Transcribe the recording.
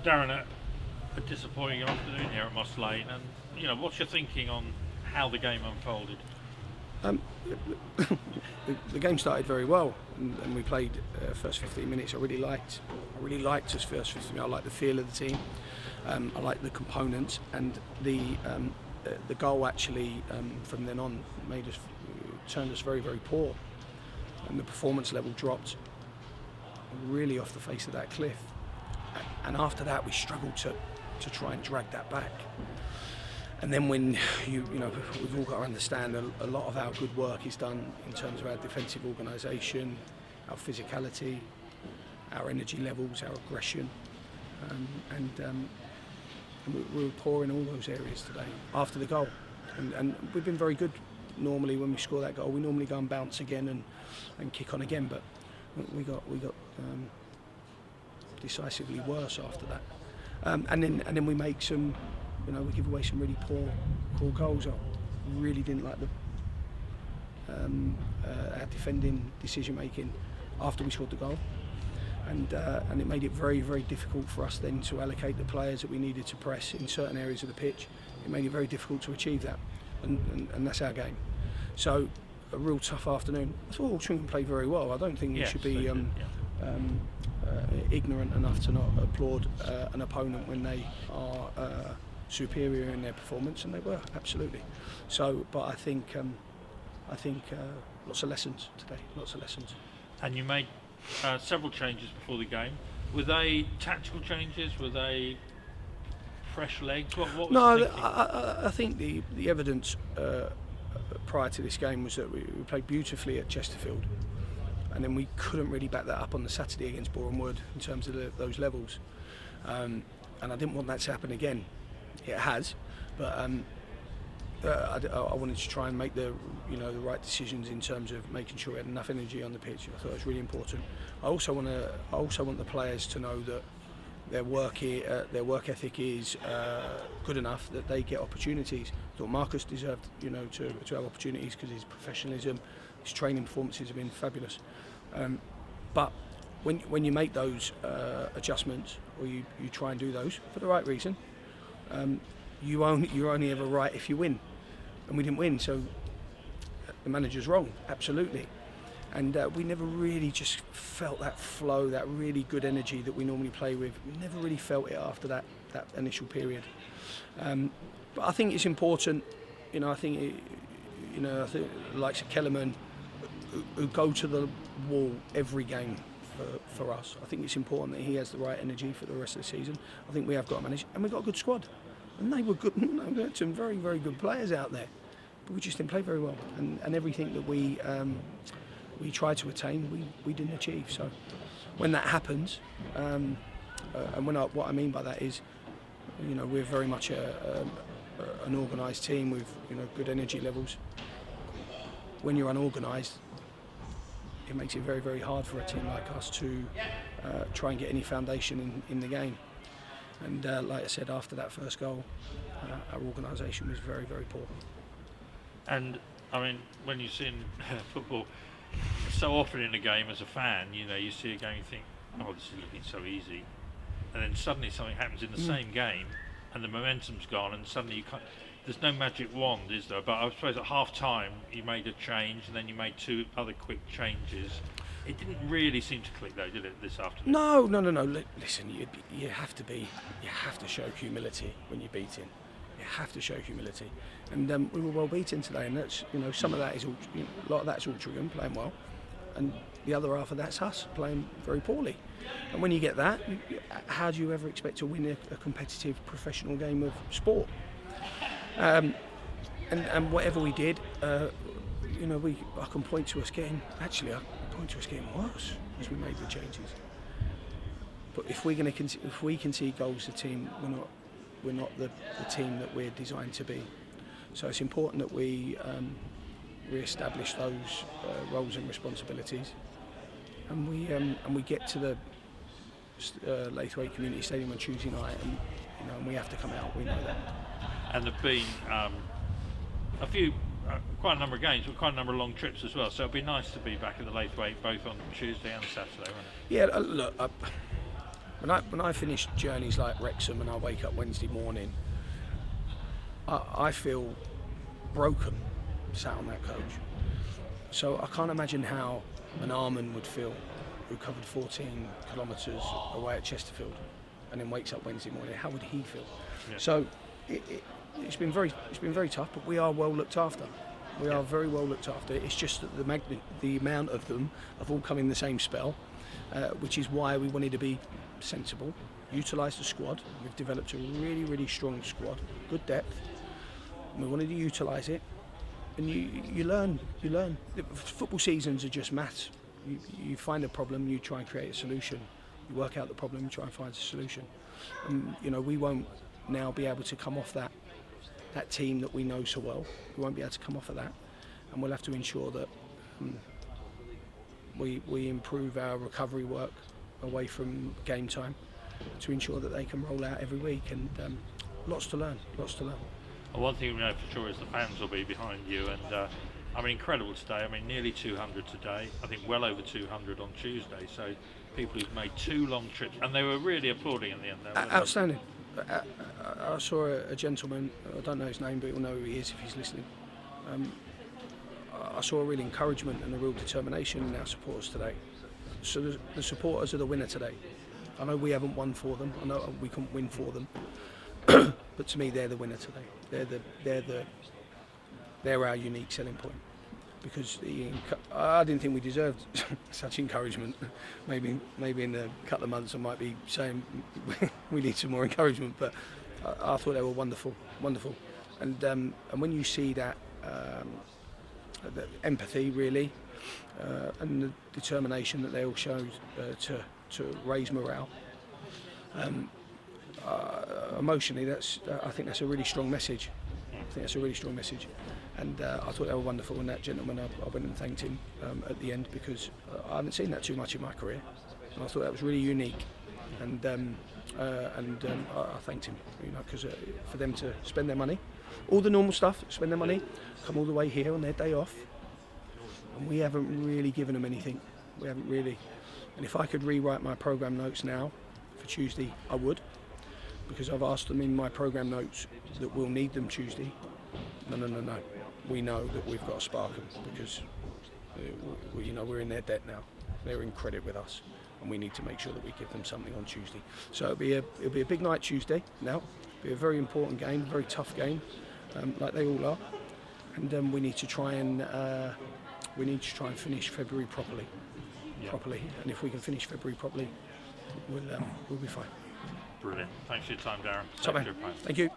Darren, a disappointing afternoon here at Moss Lane, and what's your thinking on how the game unfolded? Um, the game started very well, and we played first 15 minutes. I really liked this first 15 minutes. I liked the feel of the team. I liked the components, and the goal actually from then on turned us very, very poor, and the performance level dropped really off the face of that cliff. And after that, we struggled to try and drag that back. And then when we've all got to understand a lot of our good work is done in terms of our defensive organisation, our physicality, our energy levels, our aggression, and we were poor in all those areas today after the goal. And we've been very good. Normally, when we score that goal, we normally go and bounce again and kick on again. But we got decisively worse after that. And then we make some. We give away some really poor goals. I really didn't like our defending decision making after we scored the goal, and it made it very, very difficult for us then to allocate the players that we needed to press in certain areas of the pitch. It made it very difficult to achieve that, and that's our game. So a real tough afternoon. I thought Altrincham played very well. I don't think we should be ignorant enough to not applaud an opponent when they are superior in their performance, and they were absolutely. So, but I think lots of lessons today. Lots of lessons. And you made several changes before the game. Were they tactical changes? Were they fresh legs? What was the thinking? I think the evidence prior to this game was that we played beautifully at Chesterfield, and then we couldn't really back that up on the Saturday against Boreham Wood in terms of those levels. And I didn't want that to happen again. It has, but I wanted to try and make the right decisions in terms of making sure we had enough energy on the pitch. I thought it was really important. I also want the players to know that their work ethic is good enough that they get opportunities. I thought Marcus deserved to have opportunities because his professionalism, his training performances have been fabulous. But when you make those adjustments, or you try and do those for the right reason, you're only ever right if you win, and we didn't win, so the manager's wrong, absolutely. And we never really just felt that flow, that really good energy that we normally play with. We never really felt it after that initial period. But I think it's important, I think the likes of Kellerman, who go to the wall every game for us. I think it's important that he has the right energy for the rest of the season. I think we have got to manage, and we've got a good squad. And they were good. We had some very, very good players out there, but we just didn't play very well. And everything that we tried to attain, we didn't achieve. So when that happens, and what I mean by that is, we're very much an organised team with good energy levels. When you're unorganised, it makes it very, very hard for a team like us to try and get any foundation in the game. And like I said, after that first goal, our organisation was very, very poor. And I mean, when you see in football, so often in a game as a fan, you see a game, you think, oh, this is looking so easy, and then suddenly something happens in the same game, and the momentum's gone, and suddenly you can't. There's no magic wand, is there? But I suppose at half time you made a change, and then you made two other quick changes. It didn't really seem to click though, did it, this afternoon? No. Listen, you have to show humility when you're beaten. You have to show humility, and we were well beaten today, and that's some of that is a lot of that's Altrincham playing well, and the other half of that's us playing very poorly. And when you get that, how do you ever expect to win a competitive professional game of sport? And whatever we did, I can point to us getting worse as we made the changes. But if we concede goals to the team, we're not the team that we're designed to be. So it's important that we re-establish those roles and responsibilities, and we get to the Laithwaite Community Stadium on Tuesday night, and we have to come out. We know that. And there've been quite a number of games, but quite a number of long trips as well. So it'd be nice to be back at the Laithwaite both on Tuesday and Saturday, wouldn't it? Yeah, look, When I finish journeys like Wrexham and I wake up Wednesday morning, I feel broken sat on that coach. So I can't imagine how an Arman would feel who covered 14 kilometres away at Chesterfield and then wakes up Wednesday morning. How would he feel? Yeah. So it's been very tough, but we are well looked after. We are very well looked after. It's just that the amount of them have all come in the same spell, which is why we wanted to be sensible, utilise the squad. We've developed a really strong squad, good depth. We wanted to utilise it, and you learn. The football seasons are just maths. You find a problem, you try and create a solution. You work out the problem, you try and find a solution. And we won't now be able to come off that team that we know so well. We won't be able to come off of that, and we'll have to ensure that we improve our recovery work away from game time to ensure that they can roll out every week. And lots to learn. Well, one thing we know for sure is the fans will be behind you, and incredible today. Nearly 200 today. I think well over 200 on Tuesday. So people who've made 2 long trips, and they were really applauding in the end. Outstanding. I saw a gentleman, I don't know his name, but he'll know who he is if he's listening. I saw a real encouragement and a real determination in our supporters today. So the supporters are the winner today. I know we haven't won for them. I know we couldn't win for them. But to me, they're the winner today. They're our unique selling point. Because I didn't think we deserved such encouragement. Maybe in a couple of months I might be saying we need some more encouragement. But I thought they were wonderful. And when you see that the empathy really, and the determination that they all showed to raise morale. Emotionally, I think that's a really strong message. And I thought they were wonderful. And that gentleman, I went and thanked him at the end, because I haven't seen that too much in my career, and I thought that was really unique. And I thanked him, because for them to spend their money, all the normal stuff, spend their money, come all the way here on their day off, and we haven't really given them anything. We haven't really. And if I could rewrite my programme notes now for Tuesday, I would, because I've asked them in my programme notes that we'll need them Tuesday. No. We know that we've got to spark them, because we're in their debt now. They're in credit with us, and we need to make sure that we give them something on Tuesday. So it'll be a big night Tuesday. Now, it'll be a very important game, very tough game, like they all are. And we need to try and finish February properly. And if we can finish February properly, we'll be fine. Brilliant. Thanks for your time, Darren. Thank you.